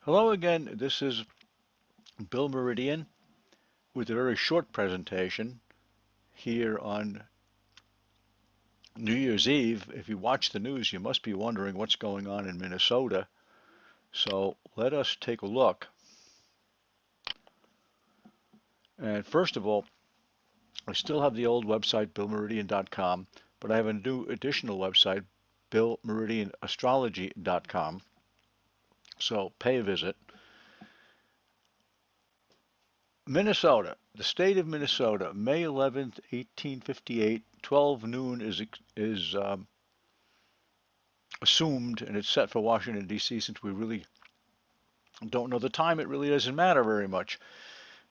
Hello again, this is Bill Meridian with a very short presentation here on New Year's Eve. If you watch the news, you must be wondering what's going on in Minnesota. So let us take a look. And first of all, I still have the old website, billmeridian.com, but I have a new additional website, billmeridianastrology.com. So pay a visit. Minnesota, the state of Minnesota, May 11th, 1858, 12 noon is assumed, and it's set for Washington, D.C., since we really don't know the time, it really doesn't matter very much.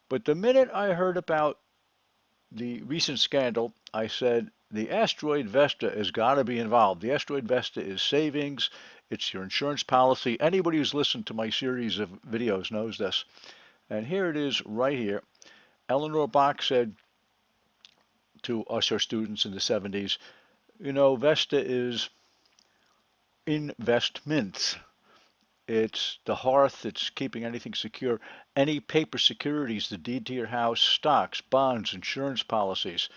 But the minute I heard about the recent scandal, I said, the asteroid Vesta has got to be involved. The asteroid Vesta is savings, it's your insurance policy. Anybody who's listened to my series of videos knows this. And here it is right here. Eleanor Bach said to us, her students in the 70s, you know, Vesta is investments. It's the hearth. It's keeping anything secure. Any paper securities, the deed to your house, stocks, bonds, insurance policies.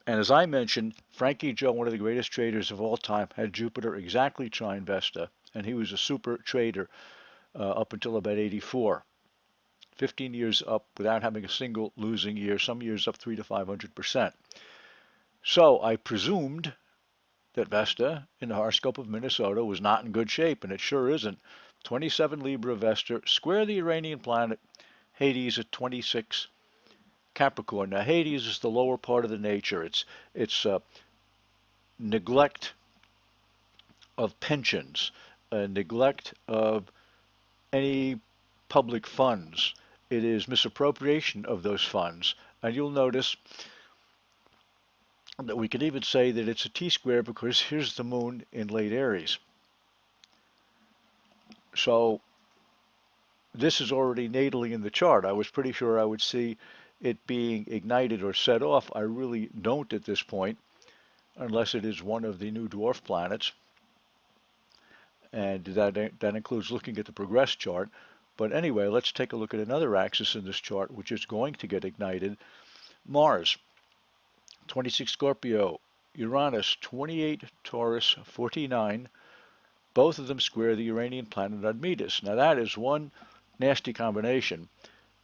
And as I mentioned, Frankie Joe, one of the greatest traders of all time, had Jupiter exactly trine Vesta, and he was a super trader up until about 84. 15 years up without having a single losing year, some years up 300 to 500%. So I presumed that Vesta in the horoscope of Minnesota was not in good shape, and it sure isn't. 27 Libra Vesta, square the Uranian planet, Hades at 26 Capricorn. Now Hades is the lower part of the nature. It's neglect of pensions, neglect of any public funds. It is misappropriation of those funds. And you'll notice that we could even say that it's a T-square because here's the moon in late Aries. So this is already natally in the chart. I was pretty sure I would see it being ignited or set off. I really don't at this point, unless it is one of the new dwarf planets. And that includes looking at the progress chart. But anyway, let's take a look at another axis in this chart, which is going to get ignited. Mars, 26 Scorpio, Uranus, 28 Taurus, 49. Both of them square the Uranian planet Admetus. Now that is one nasty combination.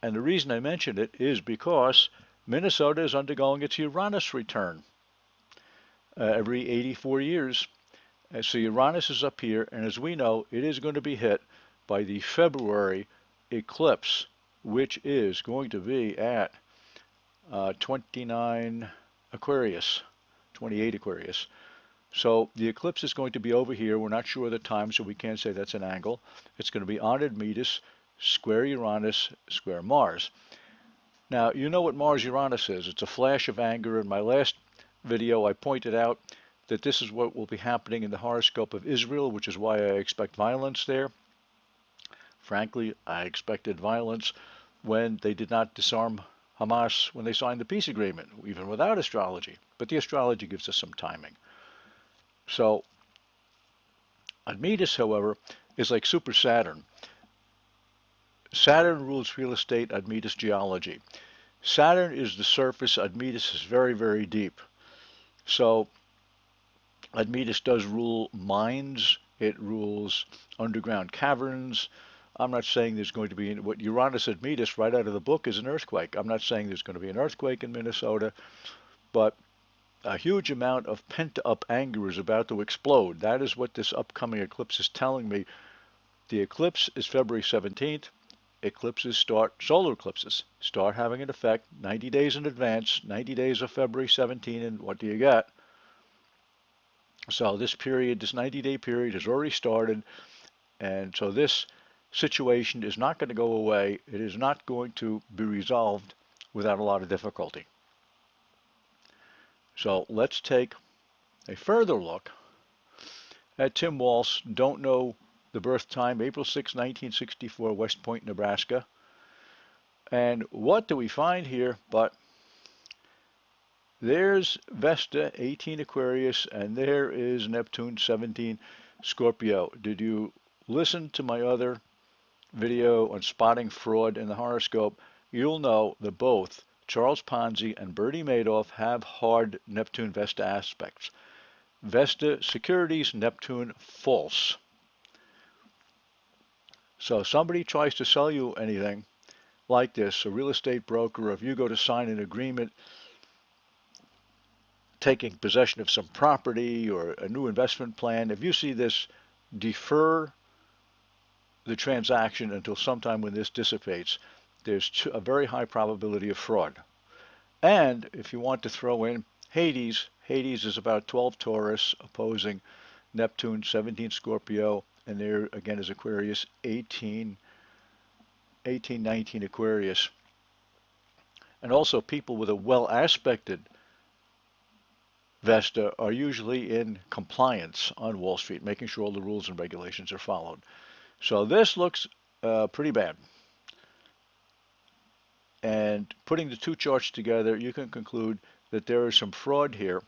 And the reason I mention it is because Minnesota is undergoing its Uranus return every 84 years. And so Uranus is up here, and as we know, it is going to be hit by the February eclipse, which is going to be at 29 Aquarius, 28 Aquarius. So the eclipse is going to be over here. We're not sure of the time, so we can't say that's an angle. It's going to be on Admetus, square Uranus, square Mars. Now, you know what Mars-Uranus is. It's a flash of anger. In my last video, I pointed out that this is what will be happening in the horoscope of Israel, which is why I expect violence there. Frankly, I expected violence when they did not disarm Hamas when they signed the peace agreement, even without astrology. But the astrology gives us some timing. So Admetus, however, is like Super Saturn. Saturn rules real estate, Admetus geology. Saturn is the surface, Admetus is very, very deep. So Admetus does rule mines, it rules underground caverns. I'm not saying there's going to be, what Uranus Admetus right out of the book is an earthquake. I'm not saying there's going to be an earthquake in Minnesota, but a huge amount of pent-up anger is about to explode. That is what this upcoming eclipse is telling me. The eclipse is February 17th. Solar eclipses start having an effect 90 days in advance, 90 days of February 17, and what do you get? So this 90-day period has already started, and so this situation is not going to go away. It is not going to be resolved without a lot of difficulty. So let's take a further look at Tim Walsh. Don't know the birth time, April 6, 1964, West Point, Nebraska. And what do we find here but there's Vesta, 18 Aquarius, and there is Neptune, 17 Scorpio. Did you listen to my other video on spotting fraud in the horoscope, you'll know that both Charles Ponzi and Bernie Madoff have hard Neptune Vesta aspects. Vesta securities, Neptune false. So if somebody tries to sell you anything like this, a real estate broker, or if you go to sign an agreement taking possession of some property or a new investment plan, if you see this, defer the transaction until sometime when this dissipates. There's a very high probability of fraud. And if you want to throw in Hades, Hades is about 12 Taurus opposing Neptune, 17 Scorpio, and there again is Aquarius, 18, 19 Aquarius. And also people with a well-aspected Vesta are usually in compliance on Wall Street, making sure all the rules and regulations are followed. So this looks pretty bad. And putting the two charts together, you can conclude that there is some fraud here.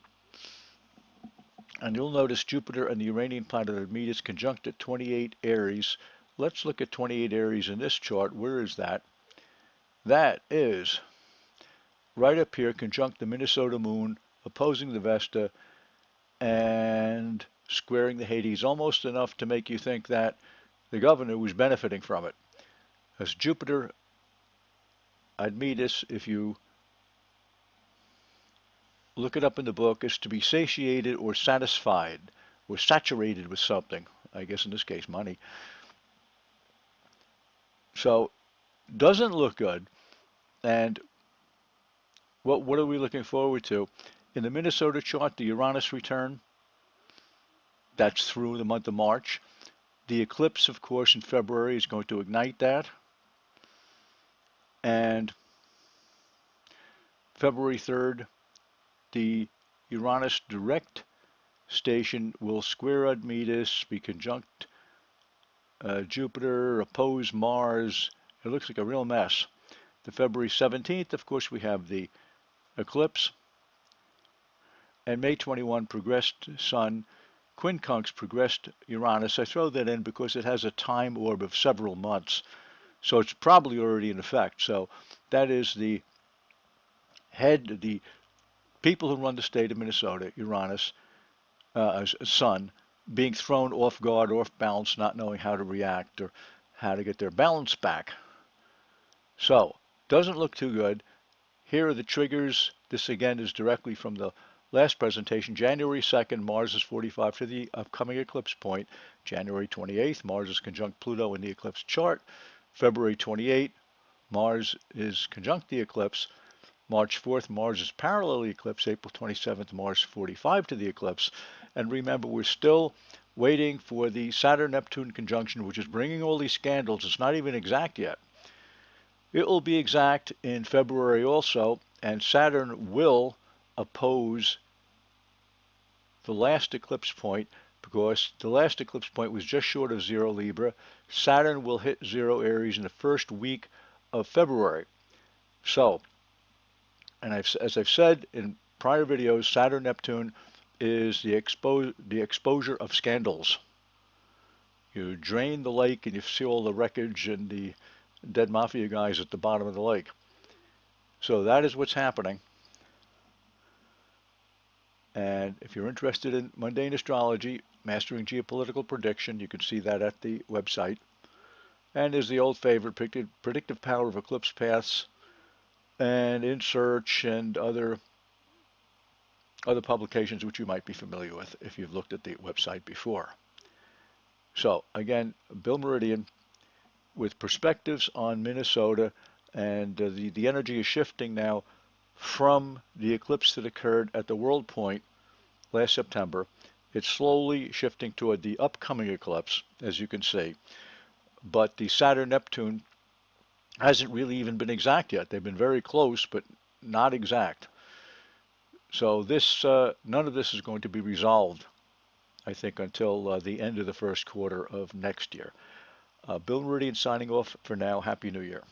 And you'll notice Jupiter and the Uranian planet Admetus conjunct at 28 Aries. Let's look at 28 Aries in this chart. Where is that? That is right up here, conjunct the Minnesota moon, opposing the Vesta, and squaring the Hades, almost enough to make you think that the governor was benefiting from it. As Jupiter Admetus, if you look it up in the book, is to be satiated or satisfied or saturated with something. I guess in this case, money. So, doesn't look good. And what are we looking forward to? In the Minnesota chart, the Uranus return, that's through the month of March. The eclipse, of course, in February is going to ignite that. And February 3rd, the Uranus direct station will square Admetus, be conjunct Jupiter, oppose Mars. It looks like a real mess. The February 17th, of course, we have the eclipse. And May 21, progressed Sun, quincunx progressed Uranus. I throw that in because it has a time orb of several months. So it's probably already in effect. So that is the people who run the state of Minnesota, Uranus, Sun, being thrown off guard, off balance, not knowing how to react or how to get their balance back. So, doesn't look too good. Here are the triggers. This again is directly from the last presentation. January 2nd, Mars is 45 to the upcoming eclipse point. January 28th, Mars is conjunct Pluto in the eclipse chart. February 28th, Mars is conjunct the eclipse. March 4th, Mars is parallel the eclipse. April 27th, Mars 45 to the eclipse. And remember, we're still waiting for the Saturn-Neptune conjunction, which is bringing all these scandals. It's not even exact yet. It will be exact in February also, and Saturn will oppose the last eclipse point, because the last eclipse point was just short of 0 Libra. Saturn will hit 0 Aries in the first week of February. So, and as I've said in prior videos, Saturn-Neptune is the exposure of scandals. You drain the lake and you see all the wreckage and the dead mafia guys at the bottom of the lake. So that is what's happening. And if you're interested in mundane astrology, mastering geopolitical prediction, you can see that at the website. And there's the old favorite, predictive power of eclipse paths, and In Search, and other publications which you might be familiar with if you've looked at the website before. So again, Bill Meridian with perspectives on Minnesota, and the energy is shifting now from the eclipse that occurred at the world point last September. It's slowly shifting toward the upcoming eclipse, as you can see. But the Saturn-Neptune hasn't really even been exact yet. They've been very close, but not exact. So this, none of this is going to be resolved, I think, until the end of the first quarter of next year. Bill Meridian signing off for now. Happy New Year.